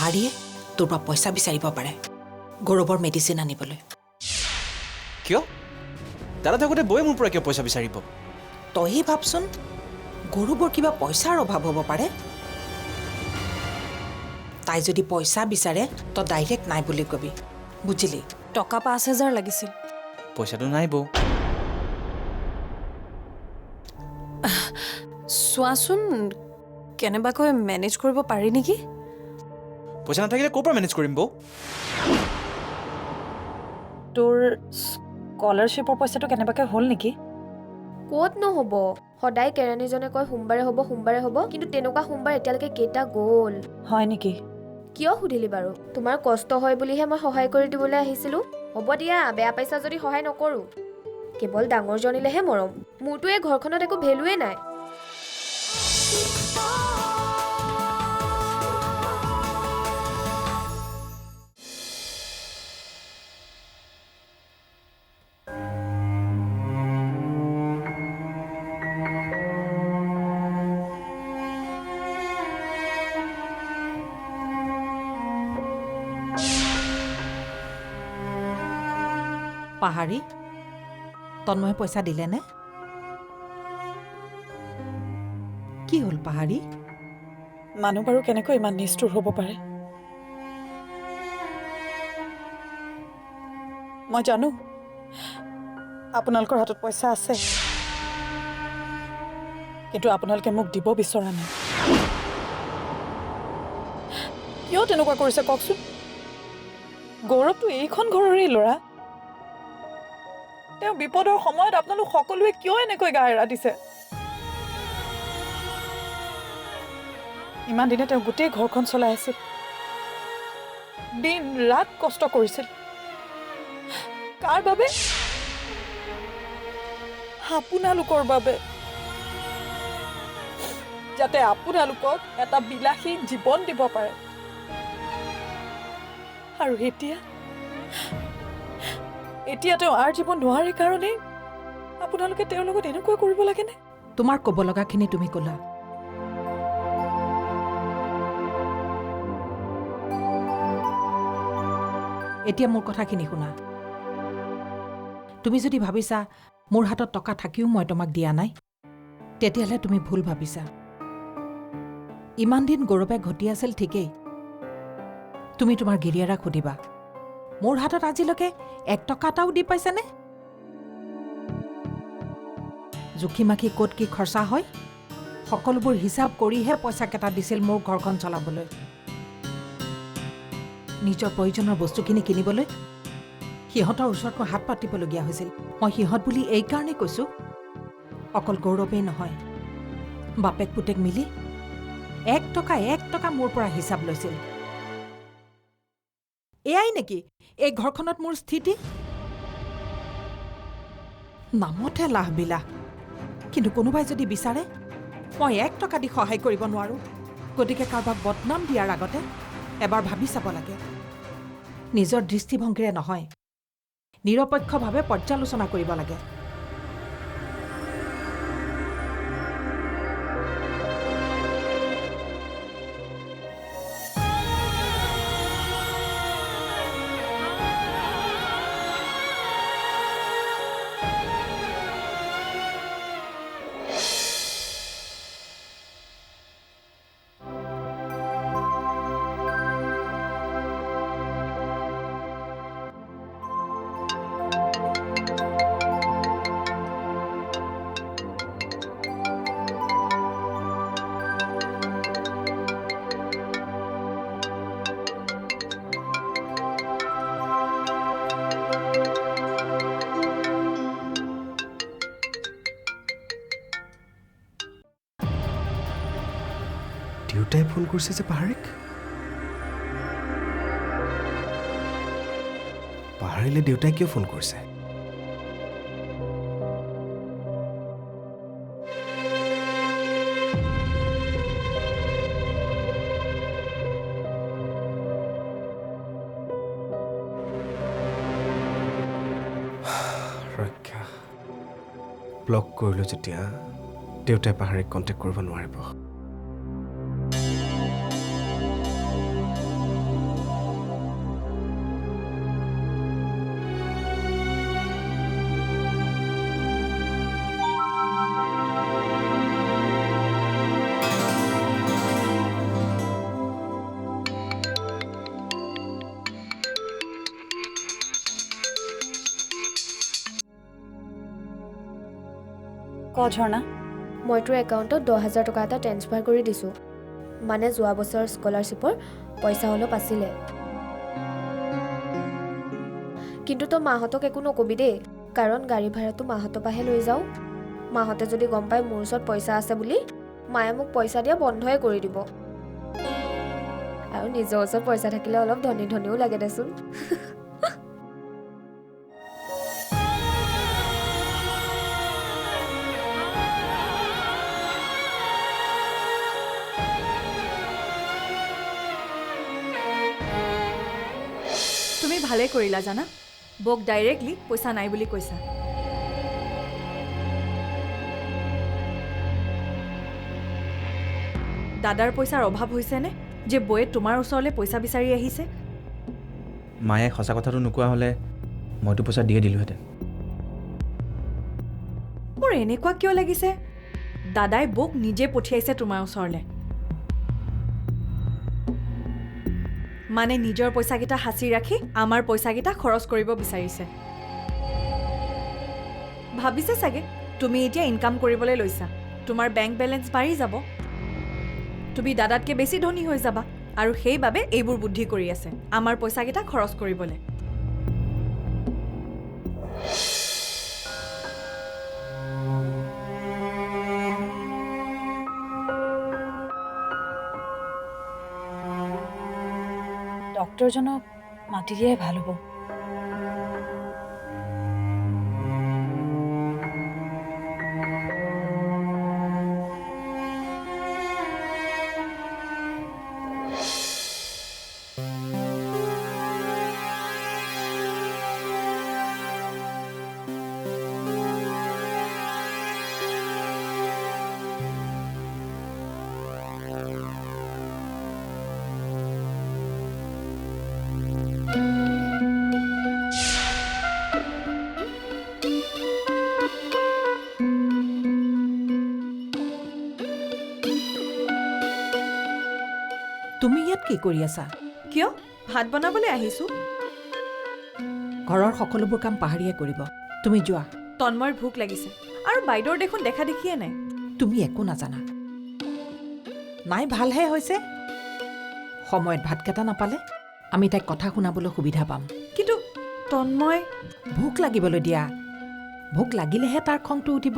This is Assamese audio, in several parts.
পাহাৰীয়ে তোৰ পৰা পইচা বিচাৰিব পাৰে গৌৰৱৰ মেডিচিন আনিবলৈ। কিয় দাদা থাকোঁতে বৌয়ে মোৰ পৰা কিয় পইচা বিচাৰিব? তইহে ভাবচোন, গৌৰৱৰ কিবা পইচাৰ অভাৱ হ'ব পাৰে। তাই যদি পইচা বিচাৰে তই ডাইৰেক্ট নাই বুলি কবি, বুজিলি? টকা 5,000 লাগিছিল। পইচাটো নাই বৌ। চোৱাচোন কেনেবাকৈ মেনেজ কৰিব পাৰি নেকি? পইচা নাথাকিলে ক'ৰ পৰা মেনেজ কৰিম বৌ? তোৰ স্কলাৰশ্বিপৰ পইচাটো কেনেবাকৈ হ'ল নেকি? ক'ত নহ'ব, সদায় কেৰাণীজনে কয় সোমবাৰে হ'ব, কিন্তু তেনেকুৱা সোমবাৰ এতিয়ালৈকে কেইটা গ'ল? হয় নেকি? কিয় সুধিলি বাৰু? তোমাৰ কষ্ট হয় বুলিহে মই সহায় কৰি দিবলৈ আহিছিলোঁ। হ'ব দিয়া, বেয়া পাইছা যদি সহায় নকৰোঁ। কেৱল ডাঙৰজনীলেহে মৰম, মোৰতো এই ঘৰখনত একো ভেলুৱে নাই। পাহাৰী তন্ময়ে পইচা দিলেনে? কি হ'ল পাহাৰী? মানুহ বাৰু কেনেকৈ ইমান নিষ্ঠুৰ হ'ব পাৰে? মই জানো আপোনালোকৰ হাতত পইচা আছে, কিন্তু আপোনালোকে মোক দিব বিচৰা নাই। কিয় তেনেকুৱা কৰিছে কওকচোন? গৌৰৱটো এইখন ঘৰৰে ল'ৰা। তেওঁ বিপদৰ সময়ত আপোনালোক সকলোৱে কিয় এনেকৈ গা এৰা দিছে? ইমান দিনে তেওঁ গোটেই ঘৰখন চলাই আছিল, দিন ৰাত কষ্ট কৰিছিল। কাৰ বাবে? আপোনালোকৰ বাবে, যাতে আপোনালোকক এটা বিলাসী জীৱন দিব পাৰে। আৰু এতিয়া তেওঁ আৰু জীৱন নোৱাৰে কাৰণেই আপোনালোকে তেওঁৰ লগত এনেকুৱা কৰিব লাগেনে? তোমাৰ ক'ব লগাখিনি তুমি ক'লা। এতিয়া মোৰ কথাখিনি শুনা। তুমি যদি ভাবিছা মোৰ হাতত টকা থাকিও মই তোমাক দিয়া নাই, তেতিয়াহ'লে তুমি ভুল ভাবিছা। ইমান দিন গৌৰৱে ঘটি আছিল ঠিকেই, তুমি তোমাৰ গিৰিয়েৰাক সুধিবা মোৰ হাতত আজিলৈকে 1 টকা এটাও দি পাইছেনে? জুখি মাখি ক'ত কি খৰচা হয় সকলোবোৰ হিচাপ কৰিহে পইচাকেইটা দিছিল মোৰ ঘৰখন চলাবলৈ। নিজৰ প্ৰয়োজনৰ বস্তুখিনি কিনিবলৈ সিহঁতৰ ওচৰত মই হাত পাতিবলগীয়া হৈছিল। মই সিহঁত বুলি এইকাৰণেই কৈছোঁ, অকল গৌৰৱেই নহয়, বাপেক পুতেক মিলি 1 টকা মোৰ পৰা হিচাপ লৈছিল। এয়াই নেকি এই ঘৰখনত মোৰ স্থিতি? নামতহে লাহ বিলাহ, কিন্তু কোনোবাই যদি বিচাৰে মই 1 টকা দি সহায় কৰিব নোৱাৰোঁ। গতিকে কাৰোবাক বদনাম দিয়াৰ আগতে এবাৰ ভাবি চাব লাগে। নিজৰ দৃষ্টিভংগীৰে নহয়, নিৰপেক্ষভাৱে পৰ্যালোচনা কৰিব লাগে। দেউতাই ফোন কৰিছে যে পাহাৰীক? পাহাৰীলে দেউতাই কিয় ফোন কৰিছে? ৰক্ষা, ব্লক কৰিলোঁ যেতিয়া দেউতাই পাহাৰীক কণ্টেক্ট কৰিব নোৱাৰিব। ক ঝৰ্ণা। মই তোৰ একাউণ্টত 10,000 টকা এটা ট্ৰেন্সফাৰ কৰি দিছোঁ। মানে যোৱা বছৰ স্কলাৰশ্বিপৰ পইচা অলপ আছিলে। কিন্তু তই মাহঁতক একো নকবি দেই, কাৰণ গাড়ী ভাড়াটো মাহঁতৰ পৰাহে লৈ যাওঁ। মাহঁতে যদি গম পায় মোৰ ওচৰত পইচা আছে বুলি, মায়ে মোক পইচা দিয়া বন্ধই কৰি দিব। আৰু নিজৰ ওচৰত পইচা থাকিলে অলপ ধনী ধনীও লাগে দেচোন। তুমি ভালে কৰিলা জানা, বৌক ডাইৰেক্টলি পইচা নাই বুলি কৈছা। দাদাৰ পইচাৰ অভাৱ হৈছেনে যে বৌয়ে তোমাৰ ওচৰলৈ পইচা বিচাৰি আহিছে? মায়ে সঁচা কথাটো নোকোৱা হ'লে মইতো পইচা দিয়ে দিলোহেঁতেন। মোৰ এনেকুৱা কিয় লাগিছে দাদাই বৌক নিজে পঠিয়াইছে তোমাৰ ওচৰলৈ? মানে নিজৰ পইচাকেইটা সাঁচি ৰাখি আমাৰ পইচাকেইটা খৰচ কৰিব বিচাৰিছে। ভাবিছে চাগে তুমি এতিয়া ইনকাম কৰিবলৈ লৈছা, তোমাৰ বেংক বেলেঞ্চ বাঢ়ি যাব, তুমি দাদাতকৈ বেছি ধনী হৈ যাবা, আৰু সেইবাবে এইবোৰ বুদ্ধি কৰি আছে আমাৰ পইচাকেইটা খৰচ কৰিবলৈ। ডক্টৰজনক মাতি দিয়াই ভাল হ'ব। তুমি ইয়াত কি কৰি আছা? কিয়? ভাত বনাবলৈ আহিছোঁ। ঘৰৰ সকলোবোৰ কাম পাহাৰীয়ে কৰিব, তুমি যোৱা। তন্ময়ৰ ভোক লাগিছে আৰু বাইদেউৰ দেখোন দেখা দেখিয়ে নাই। তুমি একো নাজানা। নাই ভালহে হৈছে, সময়ত ভাতকেইটা নাপালে আমি তাইক কথা শুনাবলৈ সুবিধা পাম। কিন্তু তন্ময় ভোক লাগিবলৈ দিয়া, ভোক লাগিলেহে তাৰ খংটো উঠিব।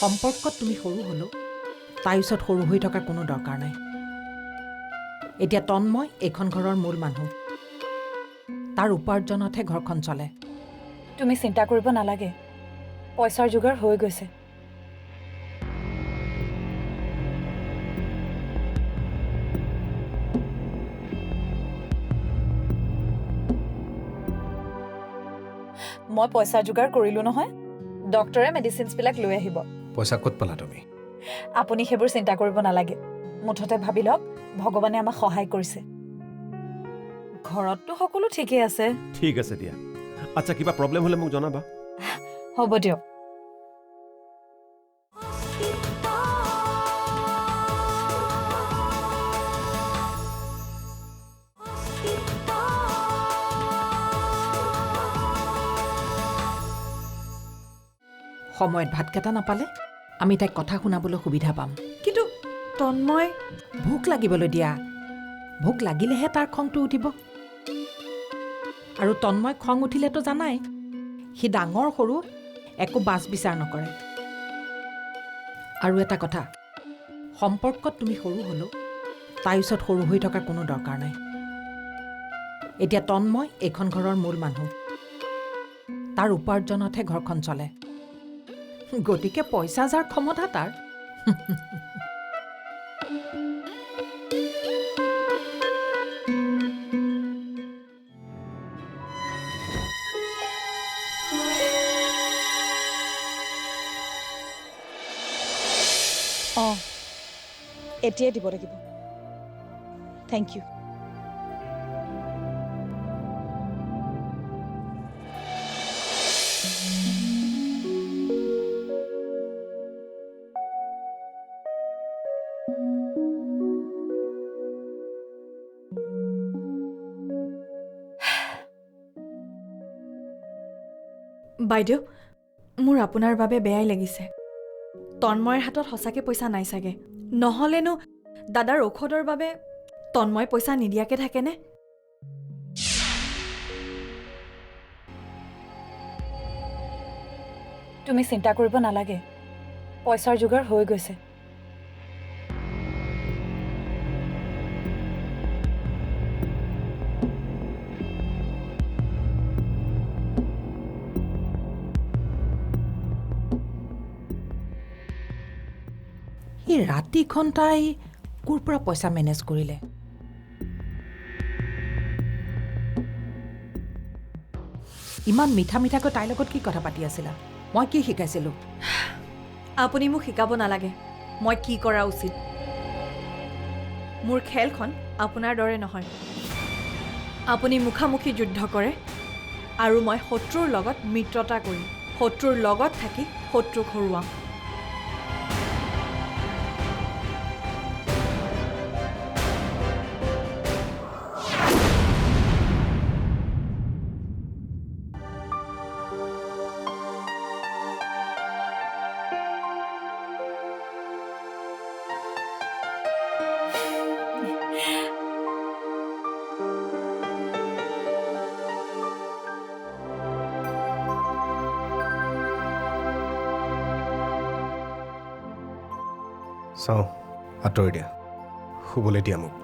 সম্পৰ্কত তুমি সৰু হ'লেও তাইৰ ওচৰত সৰু হৈ থকাৰ কোনো দৰকাৰ নাই। এতিয়া তন্ময় এইখন ঘৰৰ মূল মানুহ, তাৰ উপাৰ্জনতহে ঘৰখন চলে। তুমি চিন্তা কৰিব নালাগে, পইচাৰ যোগাৰ হৈ গৈছে। মই পইচা যোগাৰ কৰিলোঁ নহয়, ডক্টৰে মেডিচিনছবিলাক লৈ আহিব। পইচা ক'ত পালা তুমি? আপুনি সেইবোৰ চিন্তা কৰিব নালাগে, মুঠতে ভাবি লওক ভগৱানে আমাক সহায় কৰিছে। ঘৰততো সকলো ঠিকেই আছে। ঠিক আছে দিয়া। আচ্ছা, কিবা প্ৰব্লেম হ'লে মোক জনাবা। হ'ব দিয়ক। সময়ত ভাতকেইটা নাপালে আমি তাইক কথা শুনাবলৈ সুবিধা পাম। কিন্তু তন্ময় ভোক লাগিবলৈ দিয়া, ভোক লাগিলেহে তাৰ খংটো উঠিব। আৰু তন্ময় খং উঠিলেতো জানাই, সি ডাঙৰ সৰু একো বাছ বিচাৰ নকৰে। আৰু এটা কথা, সম্পৰ্কত তুমি সৰু হ'লেও তাইৰ ওচৰত সৰু হৈ থকাৰ কোনো দৰকাৰ নাই। এতিয়া তন্ময় এইখন ঘৰৰ মূল মানুহ, তাৰ উপাৰ্জনতহে ঘৰখন চলে। গতিকে পইচা যাৰ ক্ষমতা তাৰ। অঁ, এতিয়াই দিব লাগিব। Thank you. বাইদেউ, মোৰ আপোনাৰ বাবে বেয়াই লাগিছে তন্ময়ৰ হাতত সঁচাকৈ পইচা নাই চাগে নহ'লেনো দাদাৰ ঔষধৰ বাবে তন্ময় পইচা নিদিয়াকৈ থাকেনে তুমি চিন্তা কৰিব নালাগে পইচাৰ যোগাৰ হৈ গৈছে সি ৰাতিখন তাই ক'ৰ পৰা পইচা মেনেজ কৰিলে ইমান মিঠা মিঠাকৈ তাইৰ লগত কি কথা পাতি আছিলা মই কি শিকাইছিলোঁ আপুনি মোক শিকাব নালাগে মই কি কৰা উচিত মোৰ খেলখন আপোনাৰ দৰে নহয় আপুনি মুখামুখি যুদ্ধ কৰে আৰু মই শত্ৰুৰ লগত মিত্ৰতা কৰিম শত্ৰুৰ লগত থাকি শত্ৰুক হৰুৱাম চাওঁ আঁতৰি দিয়া শুবলৈ দিয়া মোক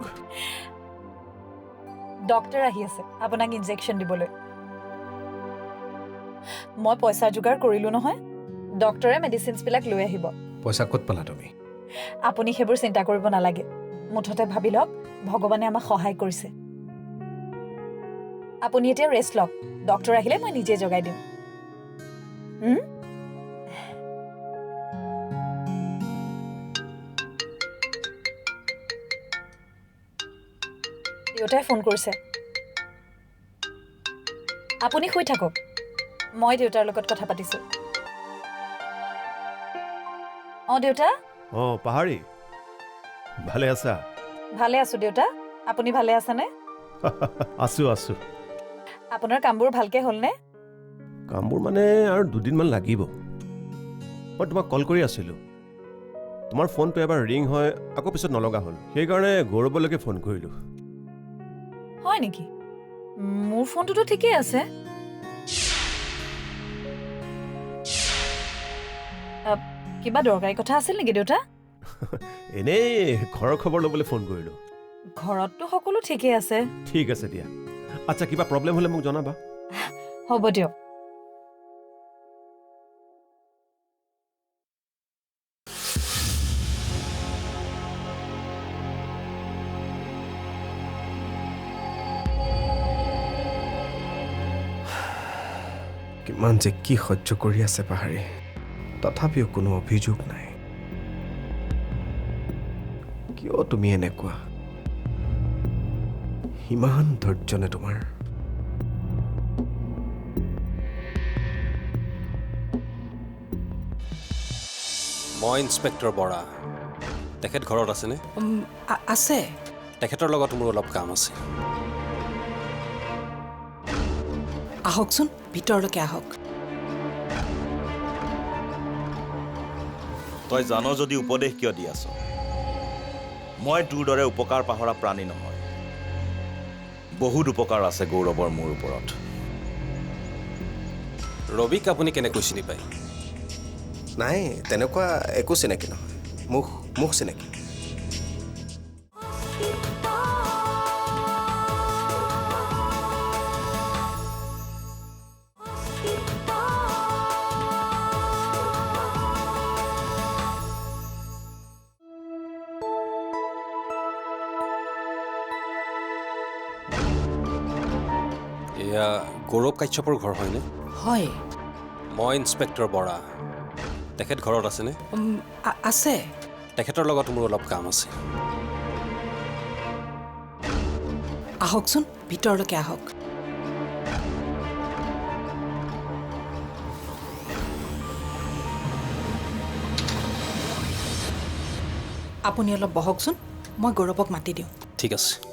ডক্টৰ আহি আছে আপোনাক ইনজেকশ্যন দিবলৈ মই পইচা যোগাৰ কৰিলোঁ নহয় ডক্টৰে মেডিচিনছবিলাক লৈ আহিব পইচা ক'ত পালা তুমি আপুনি সেইবোৰ চিন্তা কৰিব নালাগে মুঠতে ভাবি লওক ভগৱানে আমাক সহায় কৰিছে আপুনি এতিয়া ৰেষ্ট লওক ডক্টৰ আহিলে মই নিজে জগাই দিম দেউতাই ফোন কৰিছে আপুনি শুই থাকক মই দেউতাৰ লগত কথা পাতিছোঁ অঁ দেউতা পাহাৰী ভালে আছা ভালে আছোঁ দেউতা আপুনি ভালে আছেনে আছো আছো আপোনাৰ কামবোৰ ভালকৈ হ'লনে কামবোৰ মানে আৰু দুদিনমান লাগিব মই তোমাক কল কৰি আছিলোঁ তোমাৰ ফোনটো এবাৰ ৰিং হয় আকৌ পিছত নলগা হ'ল সেইকাৰণে গৌৰৱলৈকে ফোন কৰিলোঁ হয় নেকি মোৰ ফোনটোতো ঠিকেই আছে কিবা দৰকাৰী কথা আছিল নেকি দেউতা এনেই ঘৰৰ খবৰ ল'বলৈ ফোন কৰিলোঁ ঘৰততো সকলো ঠিকেই আছে ঠিক আছে দিয়া আচ্ছা কিবা প্ৰব্লেম হ'লে মোক জনাবা হ'ব দিয়ক কিমান যে কি সহ্য কৰি আছে পাহাৰী তথাপিও কোনো অভিযোগ নাই কিয় তুমি এনেকুৱা ইমান ধৈৰ্য নে তোমাৰ মই ইন্সপেক্টৰ বৰা তেখেত ঘৰত আছেনে আছে তেখেতৰ লগত মোৰ অলপ কাম আছে আহকচোন ভিতৰলৈকে আহক তই জান যদি উপদেশ কিয় দি আছ মই তোৰ দৰে উপকাৰ পাহৰা প্ৰাণী নহয় বহুত উপকাৰ আছে গৌৰৱৰ মোৰ ওপৰত ৰবিক আপুনি কেনেকৈ চিনি পায় নাই তেনেকুৱা একো চিনাকি নহয় মুখ চিনাকি এয়া গৌৰৱ কাশ্যপৰ ঘৰ হয়নে হয় মই ইন্সপেক্টৰ বৰা তেখেত ঘৰত আছেনে আছে তেখেতৰ লগত মোৰ অলপ কাম আছে আহকচোন ভিতৰলৈকে আহক আপুনি অলপ বহকচোন মই গৌৰৱক মাতি দিওঁ ঠিক আছে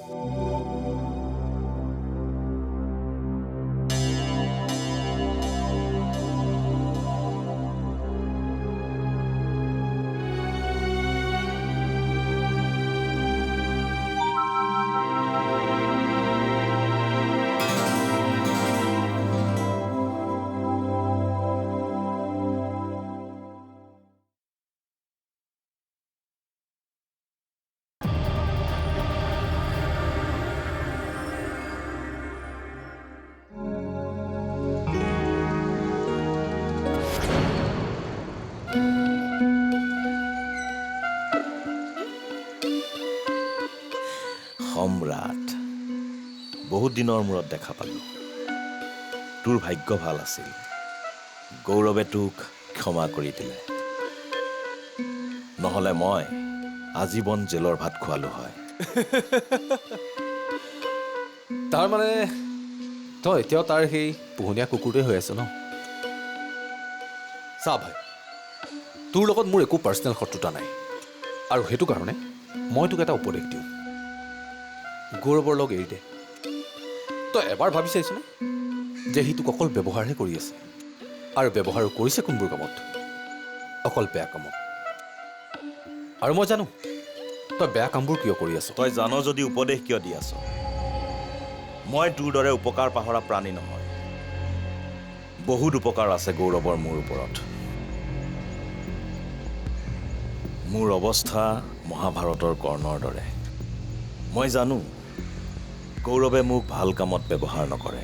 সম্ৰাট, বহুত দিনৰ মূৰত দেখা পালোঁ। তোৰ ভাগ্য ভাল আছিল। গৌৰৱে তোক ক্ষমা কৰি দিলে, নহ'লে মই আজীৱন জেলৰ ভাত খোৱালো হয়। তাৰমানে তই এতিয়াও তাৰ সেই পোহনীয়া কুকুৰটোৱে হৈ আছে ন? চা ভাই, তোৰ লগত মোৰ একো পাৰ্চনেল শত্ৰুতা নাই, আৰু সেইটো কাৰণে মই তোক এটা উপদেশ দিওঁ, গৌৰৱৰ লগ এৰি দে। তই এবাৰ ভাবি চাইছনে যে সি তোক অকল ব্যৱহাৰহে কৰি আছে, আৰু ব্যৱহাৰো কৰিছে কোনবোৰ কামত? অকল বেয়া কামত। আৰু মই জানো তই বেয়া কামবোৰ কিয় কৰি আছ। তই জান যদি উপদেশ কিয় দি আছ? মই তোৰ দৰে উপকাৰ পাহৰা প্ৰাণী নহয়। বহুত উপকাৰ আছে গৌৰৱৰ মোৰ ওপৰত। মোৰ অৱস্থা মহাভাৰতৰ কৰ্ণৰ দৰে। মই জানো গৌৰৱে মোক ভাল কামত ব্যৱহাৰ নকৰে,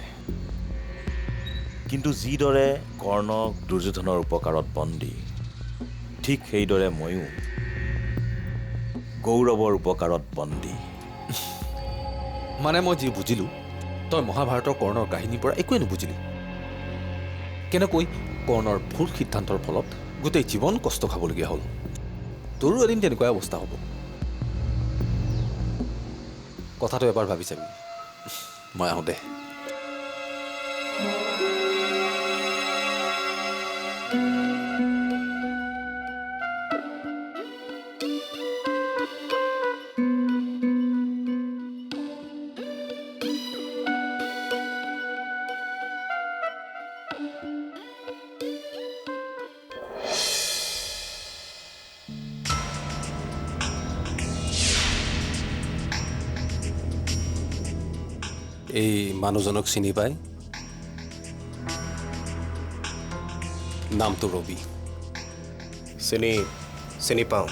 কিন্তু যিদৰে কৰ্ণক দুৰ্যোধনৰ উপকাৰত বন্দী, ঠিক সেইদৰে ময়ো গৌৰৱৰ উপকাৰত বন্দী। মানে মই যি বুজিলোঁ, তই মহাভাৰতৰ কৰ্ণৰ কাহিনীৰ পৰা একোৱে নুবুজিলি। কেনেকৈ কৰ্ণৰ ভুল সিদ্ধান্তৰ ফলত গোটেই জীৱন কষ্ট খাবলগীয়া হ'ল। তোৰো এদিন তেনেকুৱাই অৱস্থা হ'ব। কথাটো এবাৰ ভাবি চাবি। মই আহোঁ দে। এই মানুহজনক চিনি পায়? নামটো ৰবি। চিনি পাওঁ।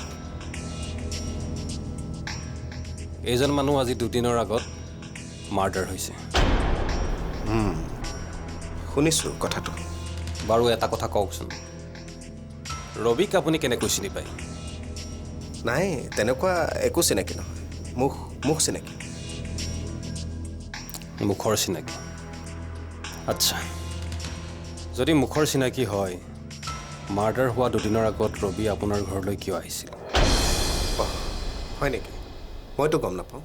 এইজন মানুহ আজি দুদিনৰ আগত মাৰ্ডাৰ হৈছে। শুনিছোঁ কথাটো। বাৰু এটা কথা কওকচোন, ৰবিক আপুনি কেনেকৈ চিনি পায়? নাই, তেনেকুৱা একো চিনাকি নহয়। মুখ চিনাকি। মুখৰ চিনাকি? আচ্ছা, যদি মুখৰ চিনাকি হয়, মাৰ্ডাৰ হোৱা দুদিনৰ আগত ৰবি আপোনাৰ ঘৰলৈ কিয় আহিছিল? হয় নেকি? মইতো গম নাপাওঁ।